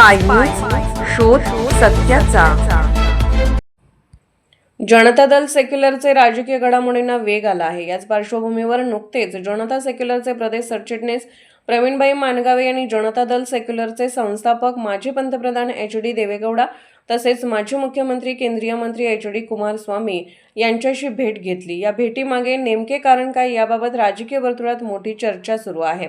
Spy news, शोध सत्याचा। जनता दल सेक्युलरचे राजकीय घडामोडींना वेग आला आहे। याच पार्श्वभूमीवर नुकतेच जनता सेक्युलरचे प्रदेश सरचिटणीस प्रवीणभाई मानगावे यांनी जनता दल सेक्युलरचे संस्थापक माजी पंतप्रधान एच.डी. देवेगौडा तसेच माजी मुख्यमंत्री केंद्रीय मंत्री एच.डी. कुमारस्वामी यांच्याशी भेट घेतली। या भेटीमागे नेमके कारण काय याबाबत राजकीय वर्तुळात मोठी चर्चा सुरू आहे।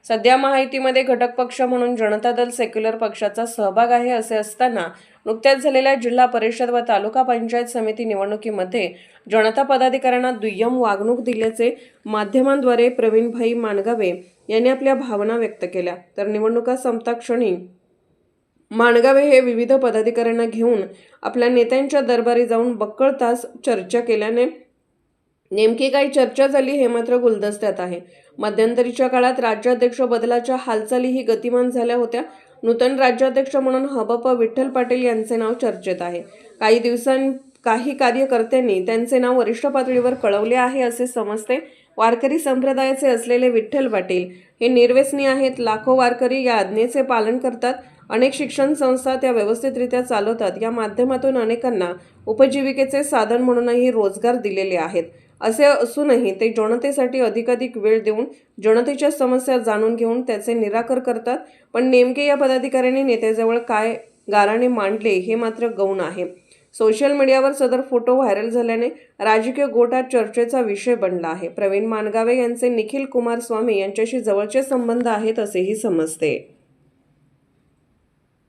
सध्या महायुतीमध्ये घटक पक्ष म्हणून जनता दल सेक्युलर पक्षाचा सहभाग आहे। असे असताना नुकत्याच झालेल्या जिल्हा परिषद व तालुका पंचायत समिती निवडणुकीमध्ये जनता पदाधिकाऱ्यांना दुय्यम वागणूक दिल्याचे माध्यमांद्वारे प्रवीणभाई मानगावे यांनी आपल्या भावना व्यक्त केल्या। तर निवडणुका संपताक्षणी मानगावे हे विविध पदाधिकाऱ्यांना घेऊन आपल्या नेत्यांच्या दरबारी जाऊन बक्कळ तास चर्चा केल्याने नेमकी काय चर्चा झाली हे मात्र गुलदस्त्यात आहे। मध्यंतरीच्या काळात राज्याध्यक्ष बदलाच्या हालचालीही गतिमान झाल्या होत्या। नूतन राज्याध्यक्ष म्हणून हबप विठ्ठल पाटील यांचे नाव चर्चेत आहे। काही कार्यकर्त्यांनी त्यांचे नाव वरिष्ठ पातळीवर कळवले आहे असे समजते। वारकरी संप्रदायाचे असलेले विठ्ठल पाटील हे निर्व्यसनी आहेत। लाखो वारकरी या आज्ञेचे पालन करतात। अनेक शिक्षण संस्था त्या व्यवस्थितरित्या चालवतात। या माध्यमातून अनेकांना उपजीविकेचे साधन म्हणूनही रोजगार दिलेले आहेत। असे असूनही ते जनतेसाठी अधिकाधिक वेळ देऊन जनतेच्या समस्या जाणून घेऊन त्याचे निराकरण करतात। पण नेमके या पदाधिकाऱ्यांनी नेत्याजवळ काय गाऱ्हाणे मांडले हे मात्र गौण आहे। सोशल मीडियावर सदर फोटो व्हायरल झाल्याने राजकीय गोटात चर्चेचा विषय बनला आहे। प्रवीण मानगावे यांचे निखिल कुमारस्वामी यांच्याशी जवळचे संबंध आहेत असेही समजते।